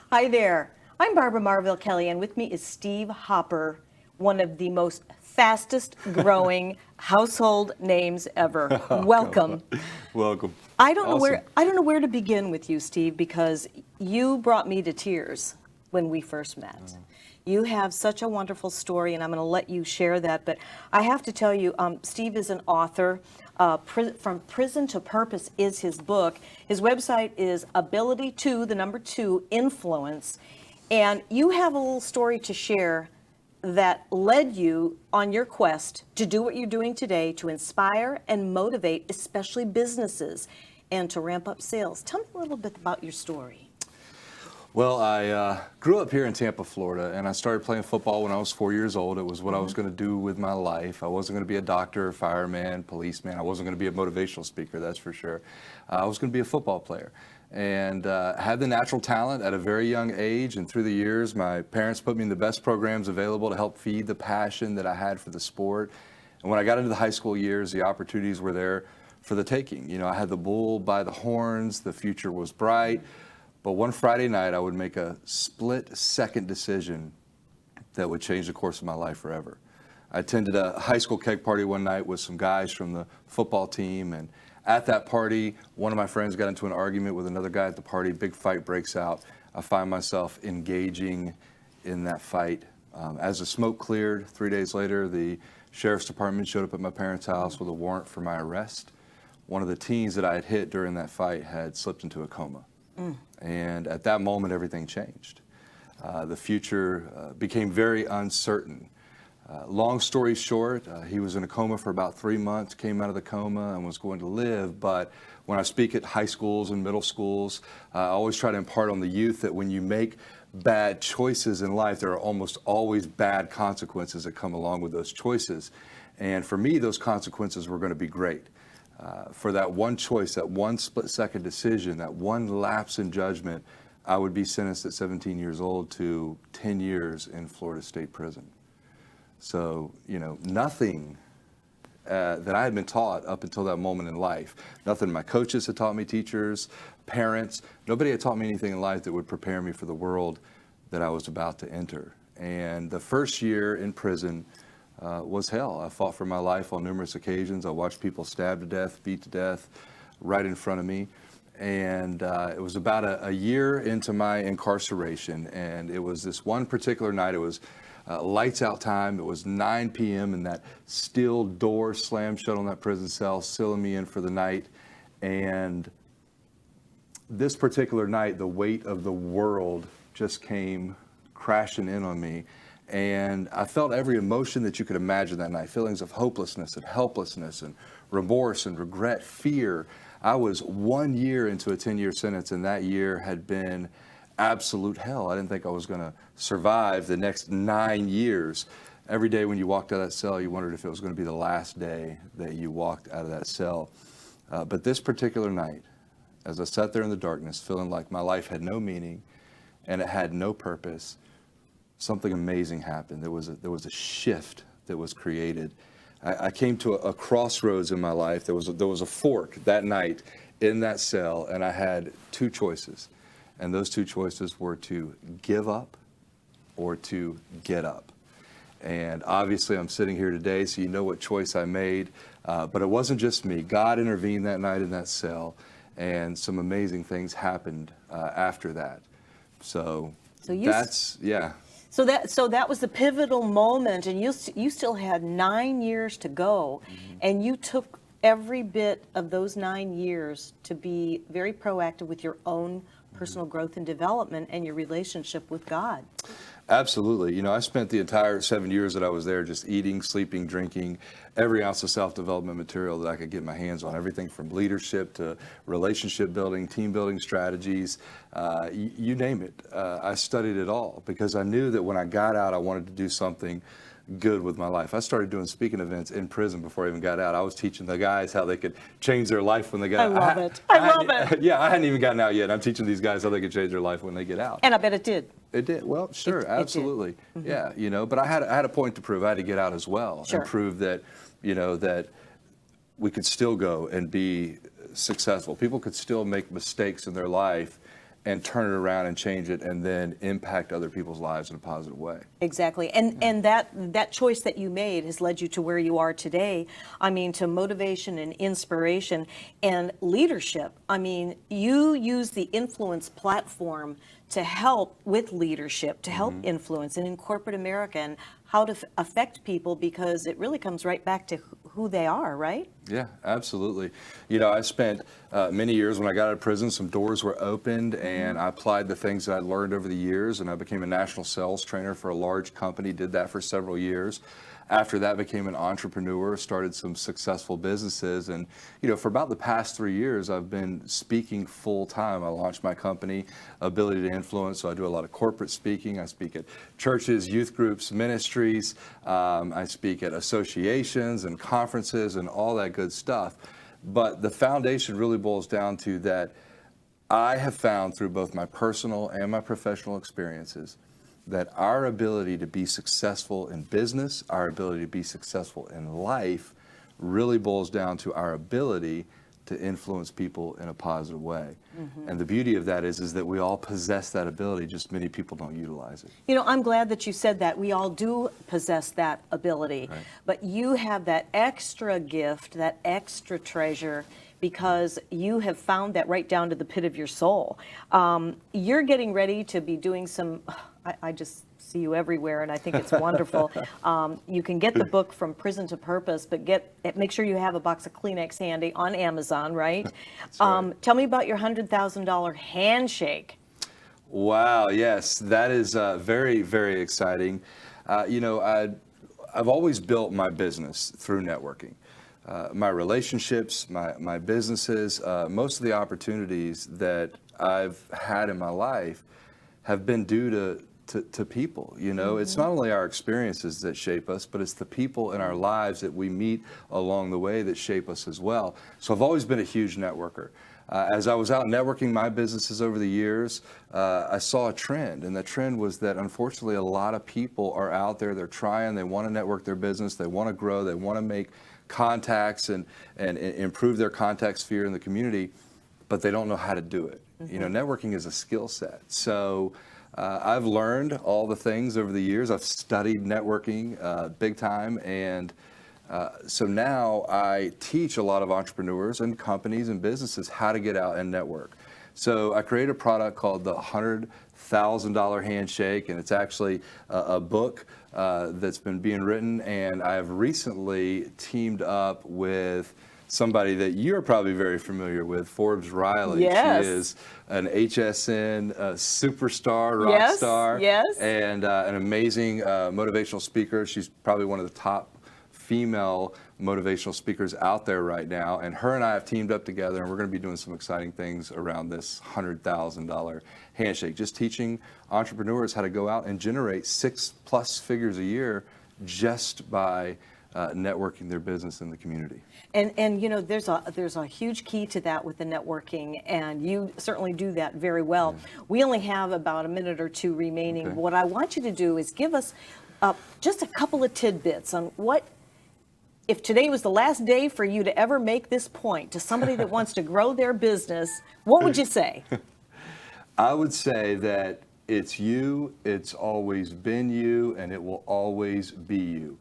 Hi there. I'm Barbara Marville Kelly, and with me is Steve Hopper, one of the most fastest growing household names ever. Welcome. Welcome. I don't know Awesome. where to begin with you, Steve, because you brought me to tears when we first met. You have such a wonderful story, and I'm going to let you share that. But I have to tell you, Steve is an author. From Prison to Purpose is his book. His website is Ability to, the number 2, Influence. And you have a little story to share that led you on your quest to do what you're doing today, to inspire and motivate, especially businesses, and to ramp up sales. Tell me a little bit about your story. Well, I grew up here in Tampa, Florida, and I started playing football when I was 4 years old. It was what I was going to do with my life. I wasn't going to be a doctor, fireman, policeman. I wasn't going to be a motivational speaker, that's for sure. I was going to be a football player. And had the natural talent at a very young age, and through the years, my parents put me in the best programs available to help feed the passion that I had for the sport. And when I got into the high school years, the opportunities were there for the taking. You know, I had the bull by the horns, the future was bright. But one Friday night, I would make a split-second decision that would change the course of my life forever. I attended a high school keg party one night with some guys from the football team, and at that party, one of my friends got into an argument with another guy at the party. Big fight breaks out. I find myself engaging in that fight. As the smoke cleared, 3 days later, the sheriff's department showed up at my parents' house with a warrant for my arrest. One of the teens that I had hit during that fight had slipped into a coma. And at that moment, everything changed. The future became very uncertain. Long story short, he was in a coma for about 3 months, came out of the coma and was going to live. But when I speak at high schools and middle schools, I always try to impart on the youth that when you make bad choices in life, there are almost always bad consequences that come along with those choices. And for me, those consequences were going to be great. For that one choice, that one split-second decision, that one lapse in judgment, I would be sentenced at 17 years old to 10 years in Florida State Prison. So, you know, nothing that I had been taught up until that moment in life, nothing my coaches had taught me, teachers, parents, nobody had taught me anything in life that would prepare me for the world that I was about to enter. And the first year in prison was hell. I fought for my life on numerous occasions. I watched people stabbed to death, beat to death right in front of me. And it was about a year into my incarceration. And it was this one particular night. It was lights out time. It was 9 p.m. and that steel door slammed shut on that prison cell, sealing me in for the night. And this particular night, the weight of the world just came crashing in on me. And I felt every emotion that you could imagine that night, feelings of hopelessness and helplessness and remorse and regret, fear. I was 1 year into a 10-year sentence, and that year had been absolute hell. I didn't think I was going to survive the next 9 years. Every day when you walked out of that cell, you wondered if it was going to be the last day that you walked out of that cell. But this particular night, as I sat there in the darkness, feeling like my life had no meaning and it had no purpose, something amazing happened. There was a shift that was created. I came to a crossroads in my life. There was a fork that night in that cell, and I had two choices. And those two choices were to give up or to get up. And obviously I'm sitting here today, so you know what choice I made. But it wasn't just me. God intervened that night in that cell, and some amazing things happened after that. So that's, yeah. So that was the pivotal moment, and you still had 9 years to go, and you took every bit of those 9 years to be very proactive with your own personal growth and development and your relationship with God. Absolutely. You know, I spent the entire 7 years that I was there just eating, sleeping, drinking, every ounce of self-development material that I could get my hands on, everything from leadership to relationship building, team building strategies, you name it. I studied it all because I knew that when I got out, I wanted to do something good with my life. I started doing speaking events in prison before I even got out. I was teaching the guys how they could change their life when they got out. I love it. I love it. Yeah, I hadn't even gotten out yet. I'm teaching these guys how they could change their life when they get out. And I bet it did. It did. Well, sure, absolutely. It did. Yeah, you know, but I had a point to prove. I had to get out as well and prove that, you know, that we could still go and be successful. People could still make mistakes in their life and turn it around and change it and then impact other people's lives in a positive way. Exactly. And that choice that you made has led you to where you are today. I mean, to motivation and inspiration and leadership. I mean, you use the influence platform to help with leadership, to help influence and in corporate America and how to affect people, because it really comes right back to who they are, right? Yeah, absolutely. You know, I spent many years when I got out of prison, some doors were opened and I applied the things that I learned over the years, and I became a national sales trainer for a large company, did that for several years. After that, became an entrepreneur, started some successful businesses. And, you know, for about the past 3 years, I've been speaking full time. I launched my company, Ability to Influence. So I do a lot of corporate speaking. I speak at churches, youth groups, ministries. I speak at associations and conferences and all that good stuff. But the foundation really boils down to that I have found through both my personal and my professional experiences that our ability to be successful in business, our ability to be successful in life, really boils down to our ability to influence people in a positive way. And the beauty of that is that we all possess that ability, just many people don't utilize it. You know, I'm glad that you said that. We all do possess that ability, Right. but you have that extra gift, that extra treasure, because you have found that right down to the pit of your soul. You're getting ready to be doing some, I just see you everywhere, and I think it's wonderful. You can get the book From Prison to Purpose, but make sure you have a box of Kleenex handy on Amazon, right? Right. Tell me about your $100,000 handshake. Wow, yes, that is very, very exciting. You know, I've always built my business through networking. My relationships, my businesses, most of the opportunities that I've had in my life have been due to people. You know, it's not only our experiences that shape us, but it's the people in our lives that we meet along the way that shape us as well. So I've always been a huge networker. As I was out networking my businesses over the years, I saw a trend, and the trend was that unfortunately a lot of people are out there, they're trying, they want to network their business, they want to grow, they want to make contacts and improve their contact sphere in the community, but they don't know how to do it. You know, networking is a skill set. So I've learned all the things over the years. I've studied networking big time, and so now I teach a lot of entrepreneurs and companies and businesses how to get out and network. So I created a product called the $100,000 Handshake, and it's actually a book that's been being written, and I've recently teamed up with somebody that you're probably very familiar with, Forbes Riley. Yes. She is an HSN superstar, rock Yes, star, yes. and an amazing motivational speaker. She's probably one of the top female motivational speakers out there right now, and her and I have teamed up together, and we're going to be doing some exciting things around this $100,000 handshake, just teaching entrepreneurs how to go out and generate 6+ figures a year just by networking their business in the community. And you know, there's a huge key to that with the networking, and you certainly do that very well. We only have about a minute or two remaining. Okay. What I want you to do is give us just a couple of tidbits on what, if today was the last day for you to ever make this point to somebody that wants to grow their business, what would you say? I would say that it's you, it's always been you, and it will always be you.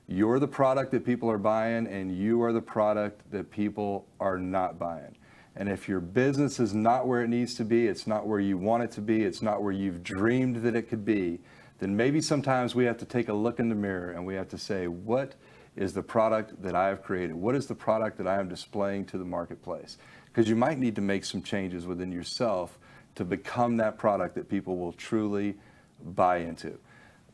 You're the product that people are buying, and you are the product that people are not buying. And if your business is not where it needs to be, it's not where you want it to be, it's not where you've dreamed that it could be, then maybe sometimes we have to take a look in the mirror and we have to say, what is the product that I have created? What is the product that I am displaying to the marketplace? Because you might need to make some changes within yourself to become that product that people will truly buy into.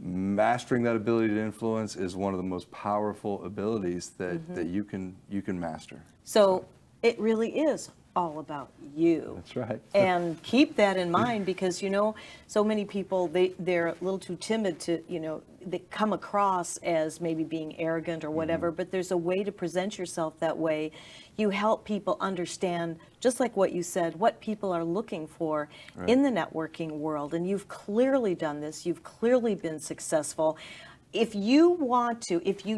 Mastering that ability to influence is one of the most powerful abilities that you can master. So it really is all about you. That's right. And keep that in mind, because, you know, so many people, they're a little too timid to, you know, they come across as maybe being arrogant or whatever, but there's a way to present yourself that way. You help people understand, just like what you said, what people are looking for in the networking world. And you've clearly done this. You've clearly been successful. If you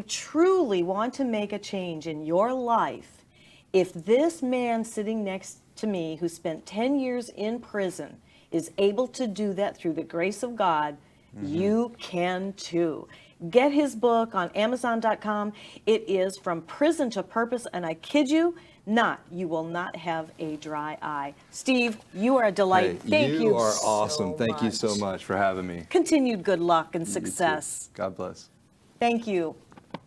truly want to make a change in your life, if this man sitting next to me who spent 10 years in prison is able to do that through the grace of God, you can too. Get his book on Amazon.com. It is From Prison to Purpose, and I kid you not, you will not have a dry eye. Steve, you are a delight. Hey, Thank you. you are so awesome. Thank you so much. much for having me. Continued good luck and You too. success. God bless. Thank you.